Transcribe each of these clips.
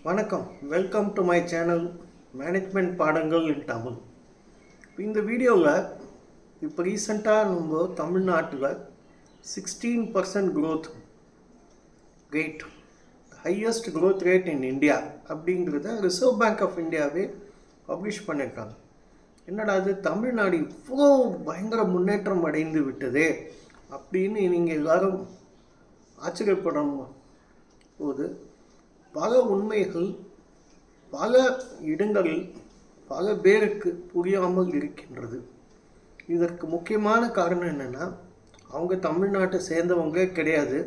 வணக்கம், welcome to my channel management பாடங்கள் இன் தமிழ். இந்த வீடியோவில் இப்போ ரீசெண்டாக நம்ம தமிழ்நாட்டில் 16% growth rate, highest growth rate in India அப்படிங்கிறத ரிசர்வ் பேங்க் ஆஃப் இந்தியாவே பப்ளிஷ் பண்ணியிருக்காங்க. என்னடா அது, தமிழ்நாடு இவ்வளோ பயங்கர முன்னேற்றம் அடைந்து விட்டதே அப்படின்னு நீங்கள் எல்லாரும் ஆச்சரியப்படும் போது பல உண்மைகள் பல இடங்களில் பல பேருக்கு புரியாமல் இருக்கின்றது. இதற்கு முக்கியமான காரணம் என்னென்னா, அவங்க தமிழ்நாட்டை சேர்ந்தவங்களே கிடையாது,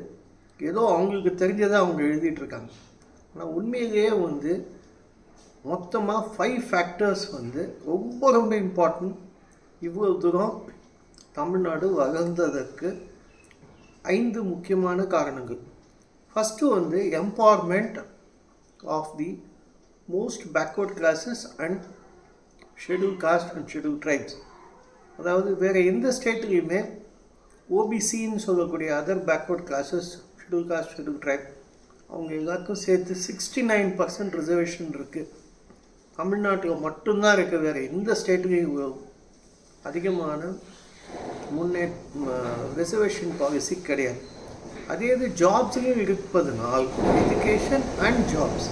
ஏதோ அவங்களுக்கு தெரிஞ்சதை அவங்க எழுதிட்டுருக்காங்க. ஆனால் உண்மையிலேயே மொத்தமாக 5 ஃபேக்டர்ஸ் ரொம்ப ரொம்ப இம்பார்ட்டன்ட். இவ்வளோ தூரம் தமிழ்நாடு வளர்ந்ததற்கு 5 முக்கியமான காரணங்கள். First empowerment of the most backward classes and scheduled caste and scheduled tribes. அதாவது வேறு எந்த ஸ்டேட்லேயுமே ஓபிசின்னு சொல்லக்கூடிய other backward classes, schedule caste, schedule try, அவங்க எல்லாருக்கும் சேர்த்து 69% ரிசர்வேஷன் இருக்குது. தமிழ்நாட்டில் மட்டும்தான் இருக்குது, வேறு எந்த ஸ்டேட்லேயும் அதிகமான ரிசர்வேஷன் பாலிசி கிடையாது. அதே இது ஜாப்ஸ்லையும் இருப்பதனால் எஜுகேஷன் அண்ட் ஜாப்ஸ்,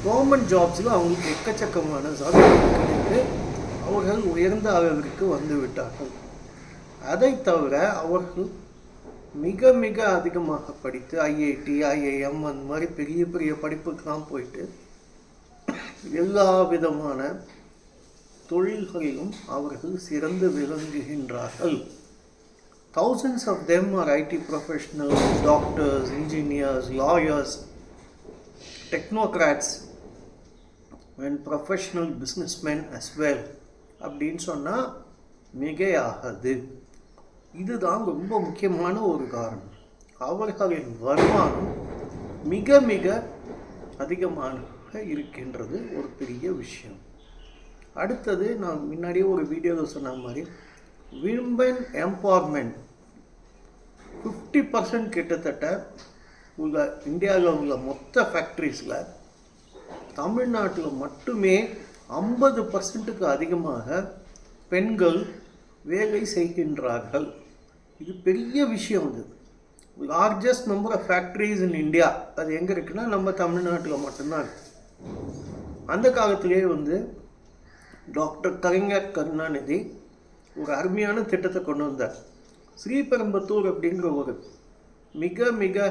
கவர்மெண்ட் ஜாப்ஸில் அவங்களுக்கு எக்கச்சக்கமான சலுகைகள் கிடைத்து அவர்கள் உயர்ந்த அளவிற்கு வந்து விட்டார்கள். அதை தவிர அவர்கள் மிக மிக அதிகமாக படித்து ஐஐடி, ஐஐஎம் அந்த மாதிரி பெரிய பெரிய படிப்புக்கெலாம் போயிட்டு எல்லா விதமான தொழில்களிலும் அவர்கள் சிறந்து விளங்குகின்றார்கள். Thousands of them are IT professionals, doctors, engineers, lawyers, technocrats and professional businessmen as well. அப்படின்னு சொன்னால் மிகையாகாது. இதுதான் ரொம்ப முக்கியமான ஒரு காரணம். அவர்களின் வருமானம் மிக மிக அதிகமாக இருக்கின்றது ஒரு பெரிய விஷயம். அடுத்தது, நான் முன்னாடியே ஒரு வீடியோவில் சொன்ன மாதிரி விமன் எம்பவர்மெண்ட் 50% கிட்டத்தட்ட உள்ள இந்தியாவில் உள்ள மொத்த ஃபேக்ட்ரிஸில் தமிழ்நாட்டில் மட்டுமே 50%க்கு அதிகமாக பெண்கள் வேலை செய்கின்றார்கள். இது பெரிய விஷயம். Largest number of factories in India அது எங்கே இருக்குன்னா நம்ம தமிழ்நாட்டில் மட்டும்தான் இருக்கு. அந்த காலத்திலே டாக்டர் கலைஞர் கருணாநிதி ஒரு அருமையான திட்டத்தை கொண்டு வந்தார். ஸ்ரீபெரும்புத்தூர் அப்படிங்கிற ஒரு மிக மிக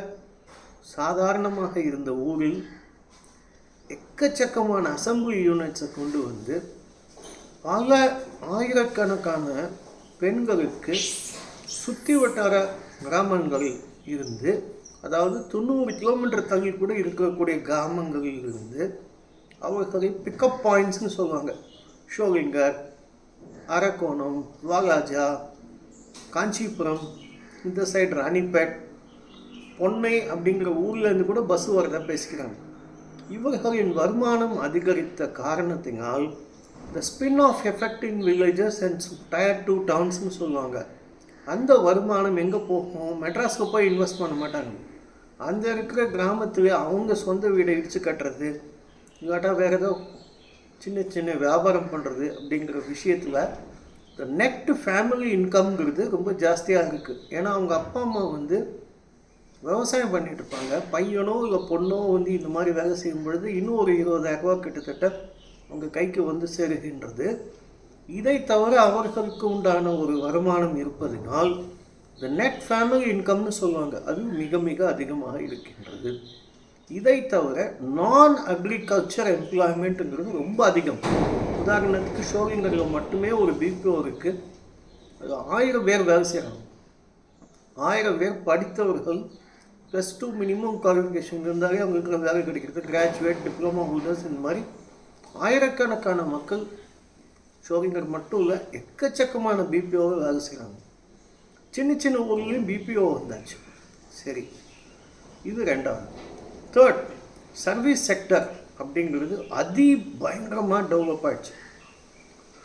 சாதாரணமாக இருந்த ஊரில் எக்கச்சக்கமான அசம்பிளி யூனிட்ஸை கொண்டு பல ஆயிரக்கணக்கான பெண்களுக்கு சுற்றி வட்டார கிராமங்களில் இருந்து, அதாவது 90 கிலோமீட்டர் தள்ளி கூட இருக்கக்கூடிய கிராமங்களில் இருந்து அவர்களை பிக்கப் பாயிண்ட்ஸ்னு சொல்லுவாங்க. ஷோலிங்கர், அரக்கோணம், வாலாஜா, காஞ்சிபுரம், இந்த சைடு ராணிப்பேட், பொன்னை அப்படிங்கிற ஊர்லேருந்து கூட பஸ் வரத பேசிக்கிறாங்க. இவர்களின் வருமானம் அதிகரித்த காரணத்தினால் இந்த spin off effect in villages and tier 2 டவுன்ஸ்னு சொல்லுவாங்க. அந்த வருமானம் எங்கே போகும்? மெட்ராஸில் போய் இன்வெஸ்ட் பண்ண மாட்டாங்க. அந்த இருக்கிற கிராமத்தில் அவங்க சொந்த வீடை இடித்து கட்டுறது, இல்லாட்டா வேறு ஏதோ சின்ன சின்ன வியாபாரம் பண்ணுறது அப்படிங்கிற விஷயத்தில் இந்த நெட் ஃபேமிலி இன்கம்ங்கிறது ரொம்ப ஜாஸ்தியாக இருக்குது. ஏன்னா அவங்க அப்பா அம்மா விவசாயம் பண்ணிகிட்டு இருப்பாங்க. பையனோ இல்லை பொண்ணோ இந்த மாதிரி வேலை செய்யும் பொழுது இன்னும் ஒரு 20,000 ரூபா கிட்டத்தட்ட அவங்க கைக்கு சேருகின்றது. இதை தவிர அவர்களுக்கு உண்டான ஒரு வருமானம் இருப்பதனால் இந்த நெட் ஃபேமிலி இன்கம்னு சொல்லுவாங்க, அது மிக மிக அதிகமாக இருக்கின்றது. இதை தவிர நான் அக்ரிகல்ச்சர் எம்ப்ளாய்மெண்ட்டுங்கிறது ரொம்ப அதிகம். உதாரணத்துக்கு ஷோலிங்கரில் மட்டுமே ஒரு பிபிஓ இருக்குது, அது 1000 பேர் வேலை செய்கிறாங்க. 1000 பேர் படித்தவர்கள், +2 மினிமம் குவாலிஃபிகேஷன் இருந்தாலே அவங்களுக்கு வேலை கிடைக்கிறது. கிராஜுவேட், டிப்ளமா ஹோல்டர்ஸ், இந்த மாதிரி ஆயிரக்கணக்கான மக்கள் ஷோலிங்கர் மட்டும் இல்லை, எக்கச்சக்கமான பிபிஓவை வேலை செய்கிறாங்க. சின்ன சின்ன ஊர்லேயும் பிபிஓ வந்தாச்சு. சரி, இது 2வது. 3rd, சர்வீஸ் செக்டர் அப்படிங்கிறது பயங்கரமாக டெவலப் ஆகிடுச்சு.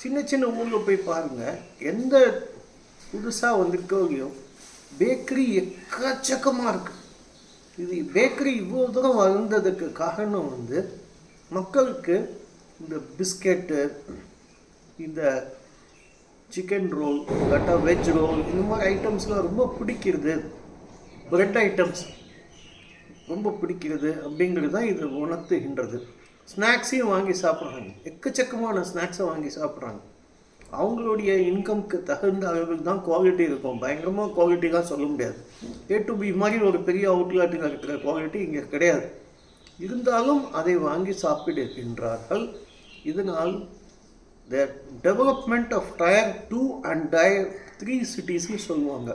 சின்ன சின்ன ஊரில் போய் பாருங்கள், எந்த புதுசாக வந்திருக்கோ இல்லையோ பேக்கரி எக்கச்சக்கமாக இருக்குது. இது பேக்கரி இவ்வளோ தூரம் வளர்ந்ததுக்கு காரணம் மக்களுக்கு இந்த பிஸ்கெட்டு, இந்த சிக்கன் ரோல், இல்லாட்டா வெஜ் ரோல், இந்த மாதிரி ஐட்டம்ஸ்லாம் ரொம்ப பிடிக்கிறது, பிரெட் ஐட்டம்ஸ் ரொம்ப பிடிக்கிறது அப்படிங்கிறது தான் இது உணர்த்துகின்றது. ஸ்நாக்ஸையும் வாங்கி சாப்பிட்றாங்க, எக்கச்சக்கமான ஸ்நாக்ஸை வாங்கி சாப்பிட்றாங்க. அவங்களுடைய இன்கம்க்கு தகுந்த அளவில் தான் குவாலிட்டி இருக்கும். பயங்கரமாக குவாலிட்டிலாம் சொல்ல முடியாது. A to B மாதிரி ஒரு பெரிய அவுட்லெட்டில் இருக்கிற குவாலிட்டி இங்கே கிடையாது. இருந்தாலும் அதை வாங்கி சாப்பிடுகின்றார்கள். இதனால் the development of Tier 2 and Tier 3 சிட்டிஸ்ன்னு சொல்லுவாங்க.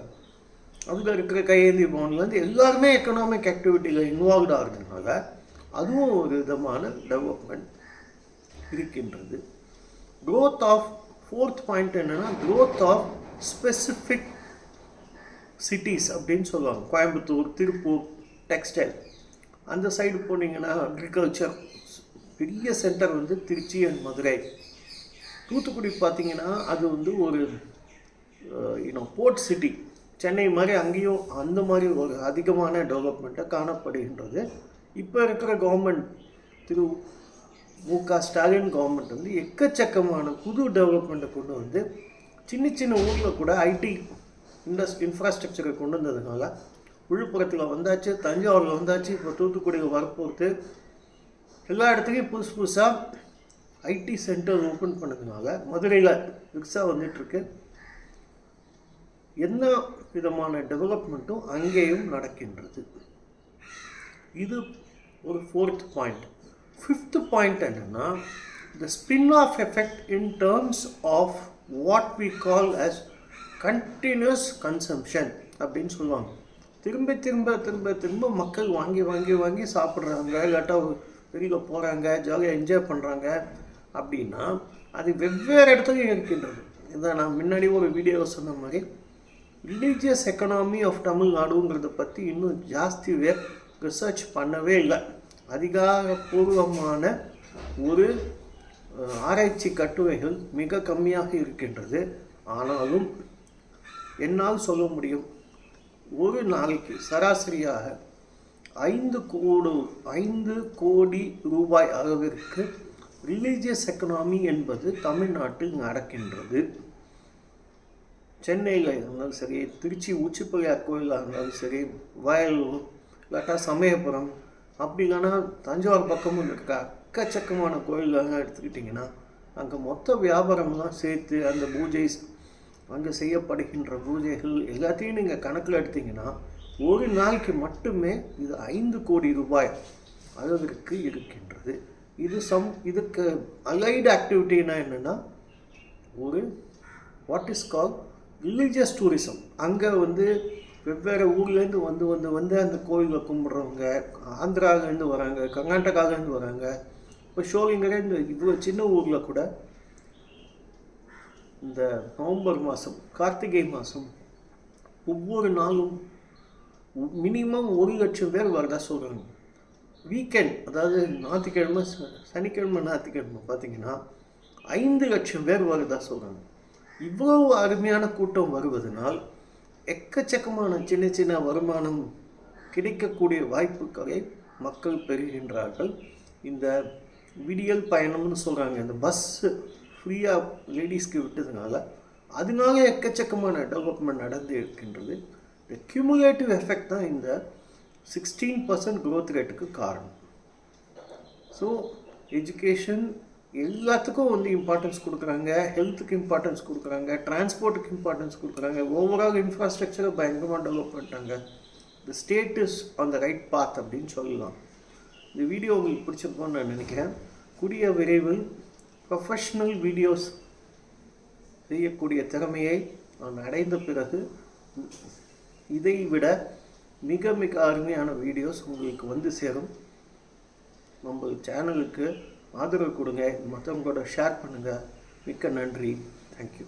அதில் இருக்கிற கையேந்தி பவன்லேருந்து எல்லாருமே எக்கனாமிக் ஆக்டிவிட்டியில் இன்வால்வ் ஆகிறதுனால அதுவும் ஒரு விதமான டெவலப்மெண்ட் இருக்கின்றது. க்ரோத் ஆஃப் ஃபோர்த் பாயிண்ட் என்னென்னா க்ரோத் ஆஃப் ஸ்பெசிஃபிக் சிட்டிஸ் அப்படின்னு சொல்லுவாங்க. கோயம்புத்தூர், திருப்பூர், டெக்ஸ்டைல் அந்த சைடு போனீங்கன்னா அக்ரிகல்ச்சர் பெரிய சென்டர் வந்து திருச்சி அண்ட் மதுரை. தூத்துக்குடி பார்த்திங்கன்னா அது வந்து ஒரு போர்ட் சிட்டி, சென்னை மாதிரி அங்கேயும் அந்த மாதிரி ஒரு அதிகமான டெவலப்மெண்ட்டாக காணப்படுகின்றது. இப்போ இருக்கிற கவர்மெண்ட் திரு மு.க. ஸ்டாலின் கவர்மெண்ட் வந்து எக்கச்சக்கமான புது டெவலப்மெண்ட்டை கொண்டு வந்து சின்ன சின்ன ஊரில் கூட ஐடி இன்ஃப்ராஸ்ட்ரக்சரை கொண்டு வந்ததுனால விழுப்புரத்தில் வந்தாச்சு, தஞ்சாவூரில் வந்தாச்சு, இப்போ தூத்துக்குடியில் வரப்போகுது. எல்லா இடத்துலையும் புதுசு புதுசாக ஐடி சென்டர் ஓப்பன் பண்ணதுனால மதுரையில் புதுசாக வந்துட்டுருக்கு. என்ன விதமான டெவலப்மெண்ட்டும் அங்கேயும் நடக்கின்றது. இது ஒரு ஃபோர்த் பாயிண்ட். ஃபிஃப்த் பாயிண்ட் என்னென்னா the spin off effect in terms of what we call as continuous consumption அப்படின்னு சொல்லுவாங்க. திரும்ப திரும்ப திரும்ப திரும்ப மக்கள் வாங்கி வாங்கி வாங்கி சாப்பிட்றாங்க, இல்லாட்டா வெளியில் போகிறாங்க, ஜாலியாக என்ஜாய் பண்ணுறாங்க அப்படின்னா அது வெவ்வேறு இடத்துலையும் இருக்கின்றது. இதை நான் முன்னாடி ஒரு வீடியோ சொன்ன மாதிரி ரிலீஜியஸ் எக்கனாமி ஆஃப் தமிழ்நாடுங்கிறத பற்றி இன்னும் ஜாஸ்தி ரிசர்ச் பண்ணவே இல்லை. அதிகாரப்பூர்வமான ஒரு ஆராய்ச்சி கட்டுரைகள் மிக கம்மியாக இருக்கின்றது. ஆனாலும் என்னால் சொல்ல முடியும், ஒரு நாளைக்கு சராசரியாக 5 கோடி ரூபாய் அளவிற்கு ரிலீஜியஸ் எக்கனாமி என்பது தமிழ்நாட்டில் நடக்கின்றது. சென்னையில் இருந்தாலும் சரி, திருச்சி உச்சிப்பிள்ளையார் கோயிலாக இருந்தாலும் சரி, வயலூர் இல்லாட்டா சமயபுரம், அப்படி இல்லைன்னா தஞ்சாவூர் பக்கமும் இருக்க எக்கச்சக்கமான கோயிலெலாம் எடுத்துக்கிட்டிங்கன்னா அங்கே மொத்த வியாபாரம்லாம் சேர்த்து அந்த பூஜை, அங்கே செய்யப்படுகின்ற பூஜைகள் எல்லாத்தையும் நீங்கள் கணக்கில் எடுத்திங்கன்னா ஒரு நாளைக்கு மட்டுமே இது 5 கோடி ரூபாய் அளவிற்கு இருக்கின்றது. இதுக்கு அலைடு ஆக்டிவிட்டினா என்னென்னா ஒரு what is call religious tourism. அங்கே வந்து வெவ்வேறு ஊர்லேருந்து வந்து அந்த கோயிலில் கும்பிட்றவங்க ஆந்திராவிலேருந்து வராங்க, கர்நாடகாவிலேருந்து வராங்க. இப்போ ஷோலிங்கரே இவ்வளோ சின்ன ஊரில் கூட இந்த நவம்பர் மாதம், கார்த்திகை மாதம் ஒவ்வொரு நாளும் மினிமம் 1 லட்சம் பேர் வரதா சொல்கிறாங்க. வீக்கெண்ட், அதாவது ஞாயிற்றுக்கிழமை, சனிக்கிழமை, ஞாயிற்றுக்கிழமை பார்த்திங்கன்னா 5 லட்சம் பேர் வரதா சொல்கிறாங்க. இவ்வளவு அருமையான கூட்டம் வருவதனால் எக்கச்சக்கமான சின்ன சின்ன வருமானம் கிடைக்கக்கூடிய வாய்ப்புகளை மக்கள் பெறுகின்றார்கள். இந்த விடியல் பயணம்னு சொல்கிறாங்க, இந்த பஸ்ஸு ஃப்ரீயாக லேடிஸ்க்கு விட்டதுனால அதனால எக்கச்சக்கமான டெவலப்மெண்ட் நடந்து இருக்கின்றது. இந்த கியூமுலேட்டிவ் எஃபெக்ட் தான் இந்த 16% க்ரோத் ரேட்டுக்கு காரணம். ஸோ எஜுகேஷன் எல்லாத்துக்கும் வந்து இம்பார்ட்டன்ஸ் கொடுக்குறாங்க, ஹெல்த்துக்கு இம்பார்ட்டன்ஸ் கொடுக்குறாங்க, டிரான்ஸ்போர்ட்டுக்கு இம்பார்ட்டன்ஸ் கொடுக்குறாங்க, ஓவரால் இன்ஃப்ராஸ்ட்ரக்சரை பயங்கரமாக டெவலப் பண்ணிட்டாங்க. The state is on the right path அப்படின்னு சொல்லலாம். இந்த வீடியோ உங்களுக்கு பிடிச்சிருக்கோன்னு நான் நினைக்கிறேன். கூடிய விரைவில் ப்ரொஃபஷ்னல் வீடியோஸ் செய்யக்கூடிய திறமையை நான் அடைந்த பிறகு இதை விட மிக மிக அருமையான வீடியோஸ் உங்களுக்கு வந்து சேரும். நம்ம சேனலுக்கு ஆதரவு கொடுங்க, மற்றவங்களோட ஷேர் பண்ணுங்கள். மிக்க நன்றி. தேங்க்யூ.